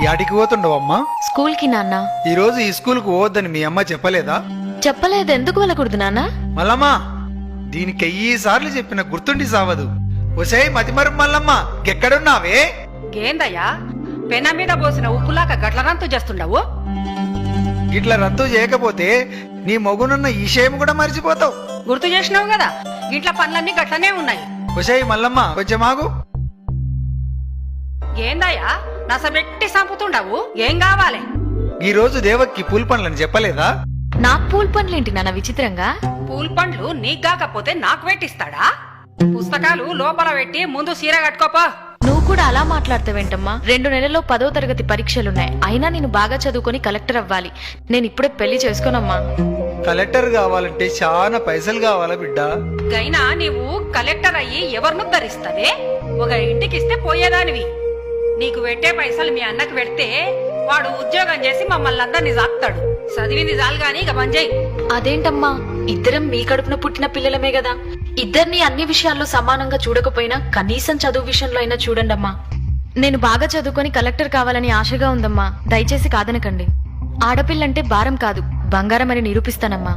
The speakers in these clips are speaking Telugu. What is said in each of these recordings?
యాడికి పోతుండవమ్మా? స్కూల్ కి నాన్న. ఈ రోజు ఈ స్కూల్ కు పోవద్దని మీ అమ్మ చెప్పలేదా? చెప్పలేదు. ఎందుకు వెళ్ళకూడదు నాన్న? మల్లమ్మా, దీనికి 1000 సార్లు చెప్పిన గుర్తుండి సావదు. ఒసే మతిమరు మల్లమ్మ, ఎక్కడున్నావే? ఏందయ్యా పెన మీద పోసిన ఉప్పులాక గట్ల రంతు చేస్తుండవు? ఇట్లా రద్దు చేయకపోతే నీ మొగునున్న ఈ విషయం కూడా మర్చిపోతావు. గుర్తు చేసినావు కదా, ఇంట్లో పనులన్నీ గట్లనే ఉన్నాయి. ఒసే మల్లమ్మ, కొంచెం ఆగు. ఏందయ్యా నసబెట్టి సంపుతుండవు? ఏం కావాలి? ఈ రోజు దేవక్కి పూల పండ్లని చెప్పలేదా? నాకు పూల్ పనులేంటి నాన్న విచిత్రంగా? పూల్ పండ్లు నీకు కాకపోతే నాకు పెట్టిస్తాడా? పుస్తకాలు లోపల పెట్టి ముందు సీర కట్టుకోపో. నువ్వు కూడా అలా మాట్లాడతావేంటమ్మా? 2 నెలల్లో 10వ తరగతి పరీక్షలున్నాయి. అయినా నేను బాగా చదువుకొని కలెక్టర్ అవ్వాలి. నేను ఇప్పుడే పెళ్లి చేసుకోనమ్మా. కలెక్టర్ కావాలంటే చాలా పైసలు కావాలా బిడ్డ? గైనా నీవు కలెక్టర్ అయ్యి ఎవరిను ధరిస్తావే? ఒక ఇంటికిస్తే పోయేదానివి. నీకు పెట్టే పైసలు మీ అన్నకు పెడితే వాడు ఉద్యోగం చేసి మమ్మల్ని అందరినీ సాక్తాడు. చదివింది చాలు గాని ఇక మంజయ్. అదేంటమ్మా, ఇద్దరం మీ కడుపున పుట్టిన పిల్లలమే కదా. ఇద్దరిని అన్ని విషయాల్లో సమానంగా చూడకపోయినా కనీసం చదువు విషయంలో అయినా చూడండమ్మా. నేను బాగా చదువుకొని కలెక్టర్ కావాలని ఆశగా ఉందమ్మా. దయచేసి కాదనకండి. ఆడపిల్లంటే భారం కాదు, బంగారం అని నిరూపిస్తానమ్మా.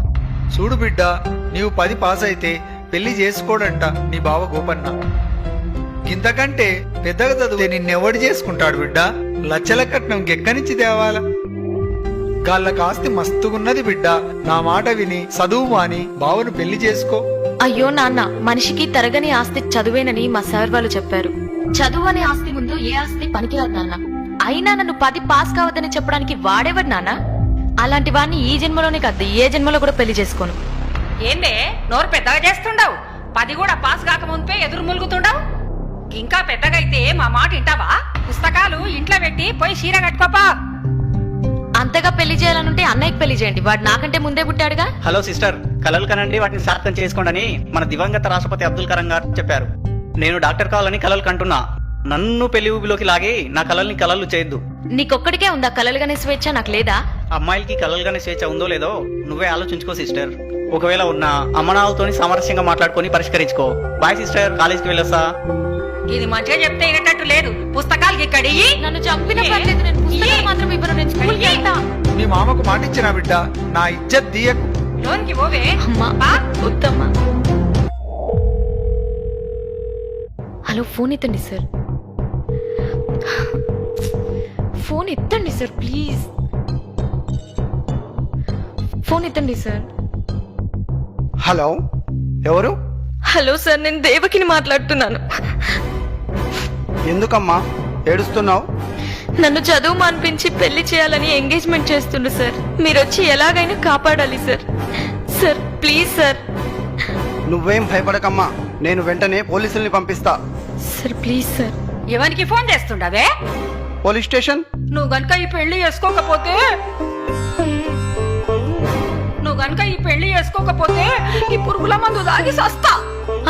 చూడు బిడ్డ, నీవు 10 పాస్ అయితే పెళ్లి చేసుకోడంట నీ బావ గోపన్న. ఇంతకంటే పెద్దగా చదివితే నిన్నెవడు చేసుకుంటాడు బిడ్డ? లచ్చల కట్నం ఎక్కనిచ్చి తేవాల? గాళ్ళ ఆస్తి మస్తుగున్నది బిడ్డ. నా మాట విని చదువు మాని బావను పెళ్లి చేసుకో. అయ్యో నాన్న, మనిషికి తరగని ఆస్తి చదువేనని మా సార్ వాళ్ళు చెప్పారు. చదువు అనే ఆస్తి ముందు ఏ ఆస్తి పనికిరాదు నాన్న. అయినా నన్ను 10 పాస్ కావద్దని చెప్పడానికి వాడేవాడు నాన్న? అలాంటి వాడిని ఈ జన్మలోనే కాదు, ఏ జన్మలో కూడా పెళ్లి చేసుకోను. ఏందే నోరు పెద్దగా చేస్తుండవు? 10 కూడా పాస్ కాక ముందే ఎదురు ములుగుతుండవు. ఇంకా పెద్దగైతే మా మాట వింటావా? పుస్తకాలు ఇంట్లో పెట్టి పోయి చీర కట్టుకోపా. అంతగా పెళ్లి చేయాలనుంటే అన్నయ్యకి పెళ్లి చేయండి. వాడు నాకంటే ముందే పుట్టాడుగా. హలో సిస్టర్, కలలు కనండి, వాటిని సార్థం చేసుకోండి మన దివంగత రాష్ట్రపతి అబ్దుల్ కలాం గారు చెప్పారు. నేను డాక్టర్ కావాలని కలలు కంటున్నా. నన్ను పెళ్లి ఊబిలోకి లాగి నా కలల్ని కలలు చేయొద్దు. నీకొక్కడికే ఉందా కలలుగానే స్వేచ్ఛ? నాకు లేదా? అమ్మాయిలకి కలలుగానే స్వేచ్ఛ ఉందో లేదో నువ్వే ఆలోచించుకో సిస్టర్. ఒకవేళ ఉన్న అమ్మనాలతోని సామరస్యంగా మాట్లాడుకొని పరిష్కరించుకో. బాయ్ సిస్టర్, కాలేజీకి వెళ్ళొస్తా. ఇది మంచిగా చెప్తే వినట్టు లేదు. పుస్తకాలు ఇక్కడి నన్ను చంపిన పర్లేదు, నేను పుస్తకాలు మాత్రం ఇవ్వను. నేను స్కూల్కి వెళ్తా. నీ మామకు మాట ఇచ్చినా బిడ్డ, నా ఇజ్జత్ తీయకు. లోన్కి పోవే. అమ్మా వద్దమ్మా. హలో, ఫోన్ ఎత్తండి సార్. ఫోన్ ఎత్తండి సార్ ప్లీజ్. ఫోన్ ఎత్తండి సార్. హలో, ఎవరు? హలో సార్, నేను దేవకిని మాట్లాడుతున్నాను. ఎందుకమ్మా ఏడుస్తున్నావు? నన్ను చదువు మాన్పించి పెళ్లి చేయాలని ఎంగేజ్మెంట్ చేస్తుండ్రు సార్. మీరు వచ్చి ఎలాగైనా కాపాడాలి సార్. Sir please sir. నువ్వేం భయపడకమ్మా, నేను వెంటనే పోలీసుల్ని పంపిస్తా. Sir please sir. ఎవరికి ఫోన్ చేస్తుండవే? Police station. నువ్వు గనుక ఈ పెళ్లి చేసుకోకపోతే ఈ పురుగుల మందు తాగి సస్తా.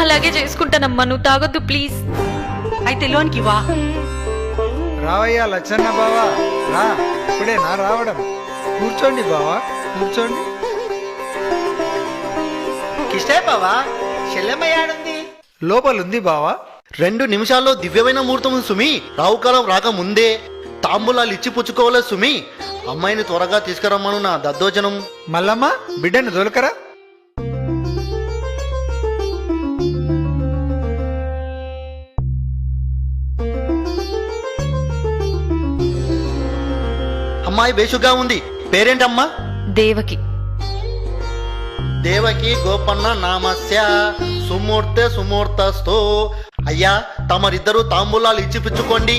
అలాగే చేసుకుంటానమ్మా, నువ్వు తాగొద్దు ప్లీజ్. అయితే లోన్కి వా. రావయ్యా లచ్చన్న బావా, రా. ఇప్పుడే నా రావడం. కూర్చోండి బావా, కూర్చోండి. కిష్టే బావా, శల్యమయ్యాడుంది. లోపలుంది బావా. 2 నిమిషాల్లో దివ్యమైన ముహూర్తం సుమి. రావుకాలం రాక ముందే తాంబూలాలు ఇచ్చి పుచ్చుకోవాలి సుమి. అమ్మాయిని త్వరగా తీసుకురమ్మను నా దద్దోజనం. మల్లమ్మ, బిడ్డను దొలకరా. అమ్మాయి బేషుగా ఉంది. పేరేంటమ్మా? దేవకి. దేవకి గోపన్న నామస్య సుమూర్తె సుమూర్తస్తో. అయ్యా, తమరిద్దరూ తాంబూలాలు ఇచ్చి పుచ్చుకోండి.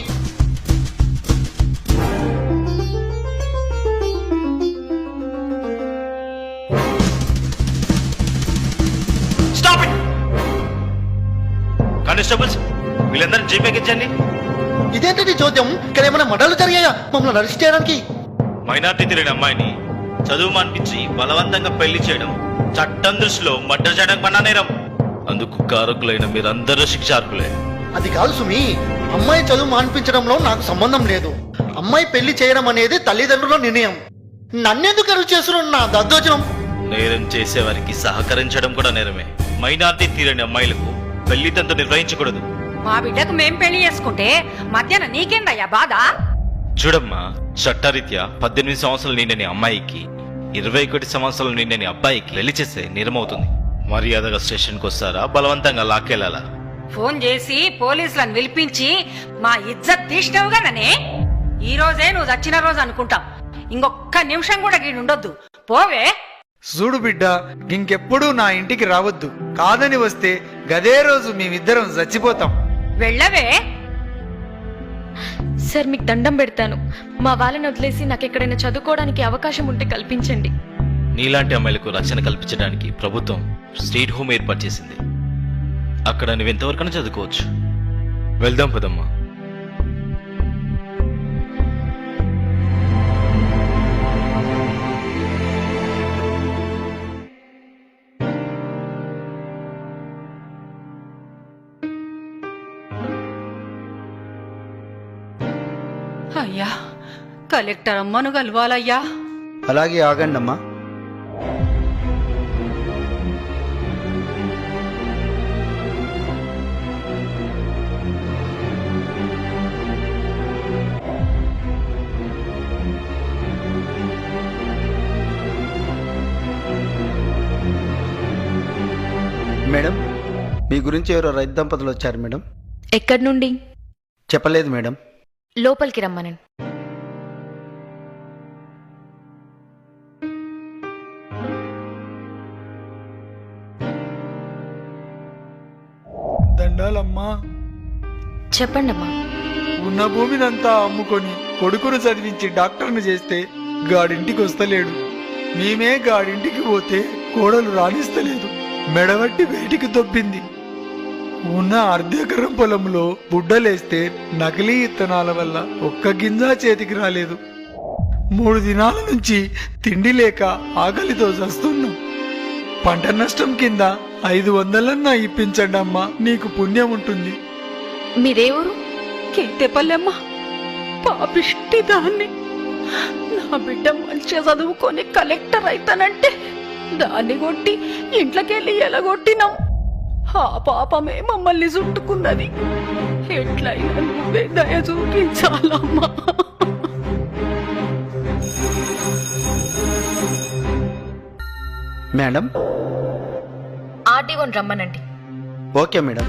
కానిస్టేబుల్స్, వీళ్ళందరూ జీపేకి ఇచ్చండి. ఇదేంటి చోద్యం? ఇక్కడ ఏమైనా మర్డర్లు జరిగాయా మమ్మల్ని అరెస్ట్ చేయడానికి? మైనార్టీ తిరిగిన అమ్మాయిని చదువు మానిపించి బలవంతంగా పెళ్లి చేయడం చట్టం దృష్టిలో మర్డర్ చేయడం పన్నా నేరం. అందుకు కారకులైన మీరందరూ శిక్షార్హులే. అది కాదు సుమి, అమ్మాయి చదువు మాన్పించడంలో నాకు సంబంధం లేదు. అమ్మాయి పెళ్లి చేయడం అనేది తల్లిదండ్రుల నిర్ణయం. నన్నెందుకు అరువు చేస్తున్నాడు నా దద్దోజనం? నేరం చేసేవారికి సహకరించడం కూడా నేరమే. మైనార్టీ తీరని అమ్మాయిలకు పెళ్లి తంతు నిర్వహించకూడదు. మా బిడ్డకు మేం పెళ్లి చేసుకుంటే మధ్యాహ్నం నీకేందయ్యా బాధ? చూడమ్మా, చట్టరీత్యా 18 సంవత్సరాలు నిండని అమ్మాయికి 21 సంవత్సరాలు నిండని అబ్బాయికి పెళ్లి చేస్తే నేరమవుతుంది. మర్యాదగా స్టేషన్కి వస్తారా, బలవంతంగా లాక్కెళ్ళాలా? ఫోన్ చేసి పోలీసులను పిలిపించి మా ఇజ్జత్ తీసినావుగా ననే. ఈ రోజే నువ్వు చచ్చిన రోజు అనుకుంటాం. ఇంకొక్క నిమిషం కూడా గీడుండొద్దు. పోవే. చూడు బిడ్డ, ఇంకెప్పుడు నా ఇంటికి రావద్దు. కాదని వస్తే గదే రోజు మేమిద్దరం చచ్చిపోతాం. వెళ్ళవే. సార్ మీకు దండం పెడతాను. మా వాళ్ళని వదిలేసి నాకు ఎక్కడైనా చదువుకోవడానికి అవకాశం ఉంటే కల్పించండి. నీలాంటి అమ్మాయిలకు రక్షణ కల్పించడానికి ప్రభుత్వం స్టేట్ హోమ్ ఏర్పాటు చేసింది. అక్కడ నువ్వెంతవరకైనా చదువుకోవచ్చు. వెళ్దాం పదమ్మా. అయ్యా, కలెక్టర్ అమ్మను కలవాలయ్యా. అలాగే ఆగండి అమ్మా. మేడం, మీ గురించి ఎవరో రైతు దంపతులు వచ్చారు మేడం. ఎక్కడి నుండి? చెప్పలేదు మేడం. లోపలికి రమ్మనండి. దండాలమ్మా. చెప్పండమ్మా. ఉన్న భూమినంతా అమ్ముకొని కొడుకును చదివించి డాక్టర్ను చేస్తే గాడింటికి వస్తలేడు. మేమే గాడింటికి పోతే కోడలు రాణిస్తలేదు. మెడవట్టి బయటికి దొబ్బింది. ఉన్న అర్ధెకరం పొలంలో బుడ్డలేస్తే నకిలీ ఇత్తనాల వల్ల ఒక్క గింజ చేతికి రాలేదు. 3 దినాల నుంచి తిండి లేక ఆకలితో చస్తున్నాం. పంట నష్టం కింద 500 ఇప్పించండి అమ్మా, నీకు పుణ్యం ఉంటుంది. మీదేవరు? కేతేపల్లెమ్మ, పాపిష్టి దాన్ని. నా బిడ్డ మంచిగా చదువుకొని కలెక్టర్ అయితానంటే దాన్ని కొట్టి ఇంట్లోకెళ్ళి ఎలగొట్టినాం. ఆ పాపమే మమ్మల్ని చుట్టుకున్నది. ఎట్లయినా నువ్వే దయ చూపించాలమ్మా. మేడం. ఆర్డీఓని రమ్మనండి. Okay madam.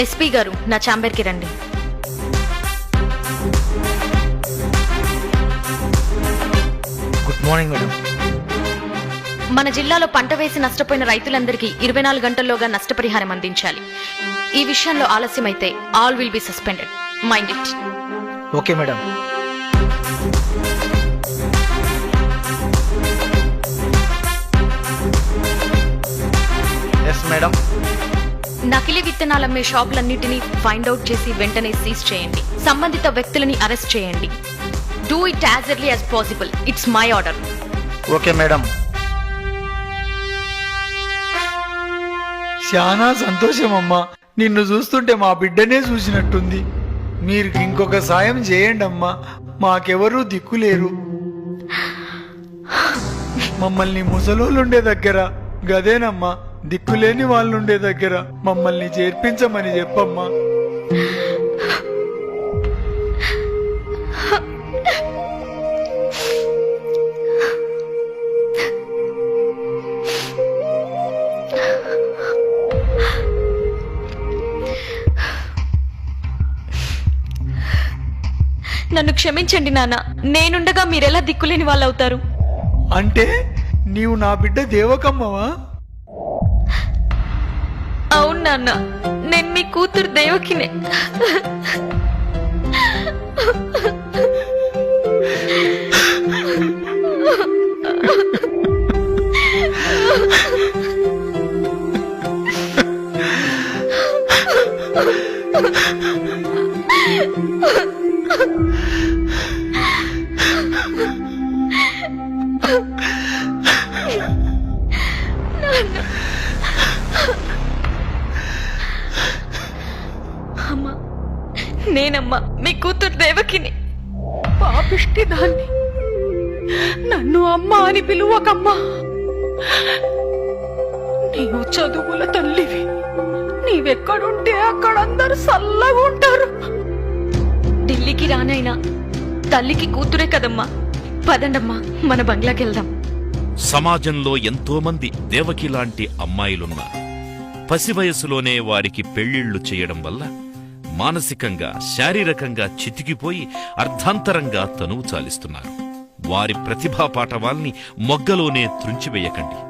ఎస్పీ గారు, నా ఛాంబర్కి రండి. Good morning madam. మన జిల్లాలో పంట వేసి నష్టపోయిన రైతులందరికీ 24 గంటల్లోగా నష్టపరిహారం అందించాలి. ఈ విషయంలో ఆలస్యమైతే all will be suspended. Mind it. Okay madam. Yes madam. నకిలీ విత్తనాలమ్మే షాపులన్నిటినీ ఫైండ్ అవుట్ చేసి వెంటనే సీజ్ చేయండి. సంబంధిత వ్యక్తులని అరెస్ట్ చేయండి. Do it as early as possible. It's my order. Okay madam. చాలా సంతోషం అమ్మా. నిన్ను చూస్తుంటే మా బిడ్డనే చూసినట్టుంది. మీరు ఇంకొక సాయం చేయండి అమ్మా, మాకెవరూ దిక్కులేరు. మమ్మల్ని ముసలోళ్ళుండే దగ్గర గదేనమ్మా, దిక్కులేని వాళ్ళుండే దగ్గర మమ్మల్ని చేర్పించమని చెప్పమ్మా. నన్ను క్షమించండి నాన్న. నేనుండగా మీరెలా దిక్కులేని వాళ్ళు అవుతారు? అంటే నీవు నా బిడ్డ దేవకమ్మవా? అవును నాన్న, నేను మీ కూతురు దేవకినే. అమ్మా, నేనమ్మా మీ కూతురు దేవకిని. పాపిష్టి దాన్ని. నన్ను అమ్మ అని పిలువకమ్మా. నీవు చదువుల తల్లివి. నీవే ఎక్కడుంటే అక్కడ అందరు చల్లగా ఉంటారు. ఢిల్లీకి రానైనా తల్లికి కూతురే కదమ్మా. పదండమ్మా మన బంగ్లాకి వెళ్దాం. సమాజంలో ఎంతో మంది దేవకి లాంటి అమ్మాయిలున్నారు. పసి వయసులోనే వారికి పెళ్లిళ్లు చేయడం వల్ల మానసికంగా శారీరకంగా చితికిపోయి అర్ధాంతరంగా తనువు చాలిస్తున్నారు. వారి ప్రతిభా పాటవాల్ని మొగ్గలోనే త్రుంచివేయకండి.